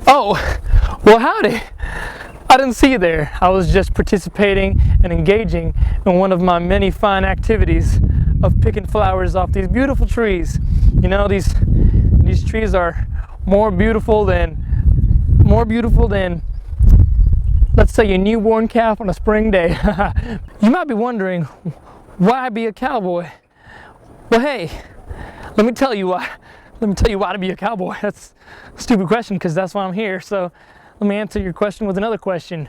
Oh, well, howdy. I didn't see you there. I was just participating and engaging in one of my many fine activities of picking flowers off these beautiful trees. You know, these trees are more beautiful than, let's say, a newborn calf on a spring day. You might be wondering, why be a cowboy? Well, hey, let me tell you why. Let me tell you why to be a cowboy. That's a stupid question because that's why I'm here. So let me answer your question with another question.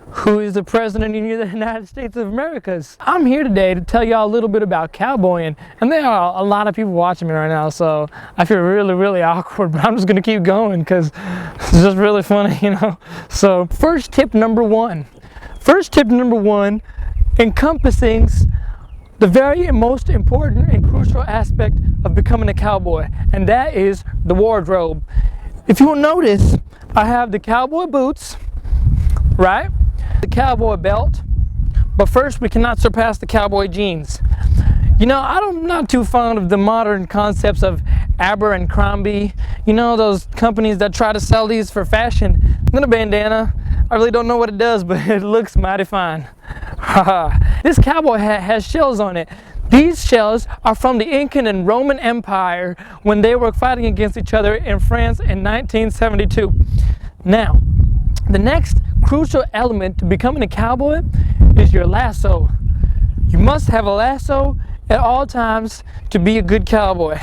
Who is the President of the United States of America? I'm here today to tell y'all a little bit about cowboying. And there are a lot of people watching me right now, so I feel really, really awkward, but I'm just gonna keep going because it's just really funny, you know? So first tip number one, encompassing the very most important and crucial aspect of becoming a cowboy, and that is the wardrobe. If you will notice, I have the cowboy boots, right? The cowboy belt, but first we cannot surpass the cowboy jeans. You know, I'm not too fond of the modern concepts of Abercrombie, you know, those companies that try to sell these for fashion. And then a bandana, I really don't know what it does, but it looks mighty fine. This cowboy hat has shells on it. These shells are from the Incan and Roman Empire when they were fighting against each other in France in 1972. Now, the next crucial element to becoming a cowboy is your lasso. You must have a lasso at all times to be a good cowboy.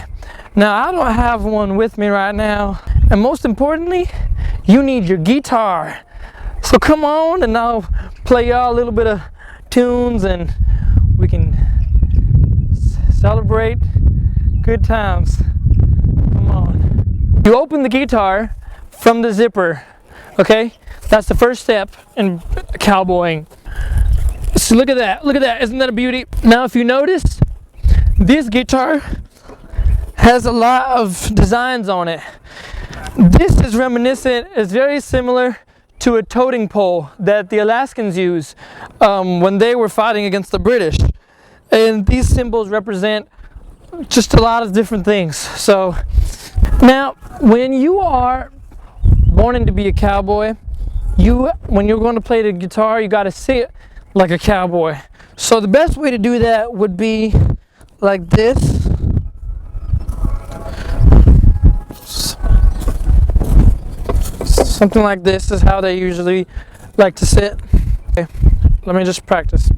Now, I don't have one with me right now, and most importantly, you need your guitar. So come on and I'll play y'all a little bit of tunes and we can celebrate good times. Come on. You open the guitar from the zipper, okay? That's the first step in cowboying. So look at that, isn't that a beauty? Now if you notice, this guitar has a lot of designs on it. This is reminiscent, it's very similar to a toting pole that the Alaskans used when they were fighting against the British. And these symbols represent just a lot of different things. So now, when you are wanting to be a cowboy, when you're going to play the guitar, you got to sit like a cowboy. So the best way to do that would be like this. Something like this is how they usually like to sit. Okay, let me just practice.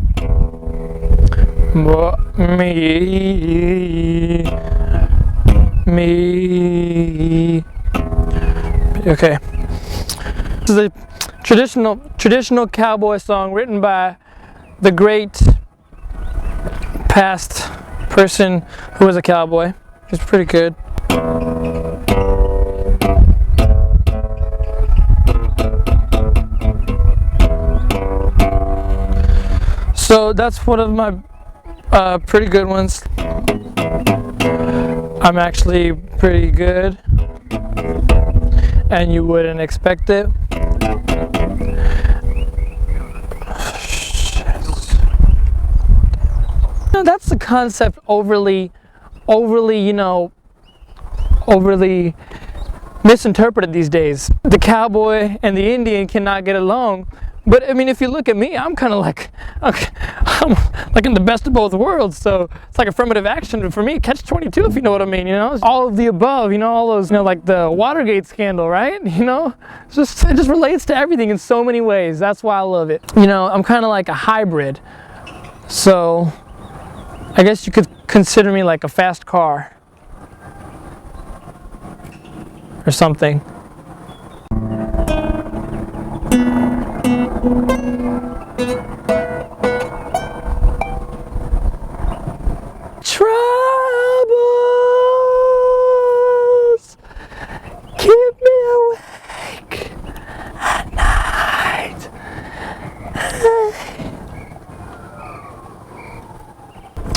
Me. Okay. This is a traditional cowboy song written by the great past person who was a cowboy. It's pretty good. So that's one of my pretty good ones. I'm actually pretty good, and you wouldn't expect it. That's the concept overly misinterpreted these days. The cowboy and the Indian cannot get along. But I mean, if you look at me, I'm kind of like, I'm like in the best of both worlds. So it's like affirmative action for me, catch-22, if you know what I mean. You know, all of the above. You know, all those. You know, like the Watergate scandal, right? You know, it just relates to everything in so many ways. That's why I love it. You know, I'm kind of like a hybrid. So I guess you could consider me like a fast car or something. Troubles keep me awake at night.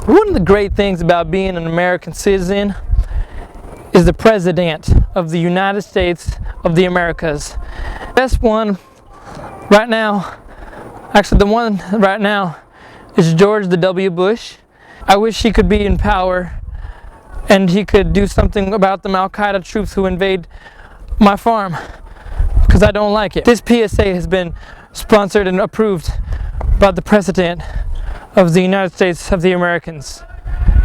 One of the great things about being an American citizen is the President of the United States of the Americas. Best one right now, actually the one right now, is George W. Bush. I wish he could be in power and he could do something about the Al-Qaeda troops who invade my farm. because I don't like it. This PSA has been sponsored and approved by the President of the United States of the Americans,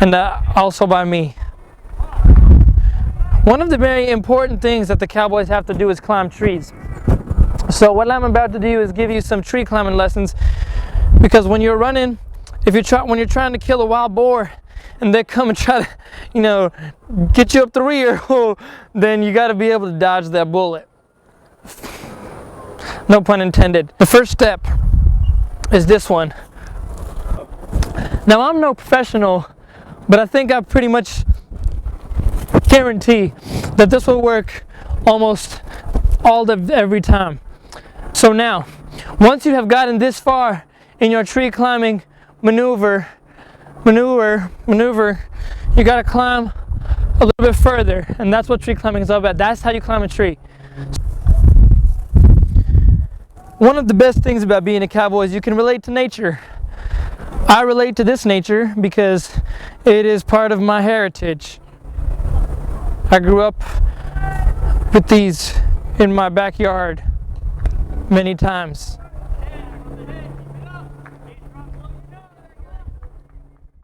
and also by me. One of the very important things that the cowboys have to do is climb trees. So what I'm about to do is give you some tree climbing lessons, because when you're running, when you're trying to kill a wild boar and they come and try to, get you up the rear, then you got to be able to dodge that bullet. No pun intended. The first step is this one. Now, I'm no professional, but I think I pretty much guarantee that this will work almost every time. So now, once you have gotten this far in your tree climbing maneuver, you got to climb a little bit further, and that's what tree climbing is all about. That's how you climb a tree. One of the best things about being a cowboy is you can relate to nature. I relate to this nature because it is part of my heritage. I grew up with these in my backyard many times.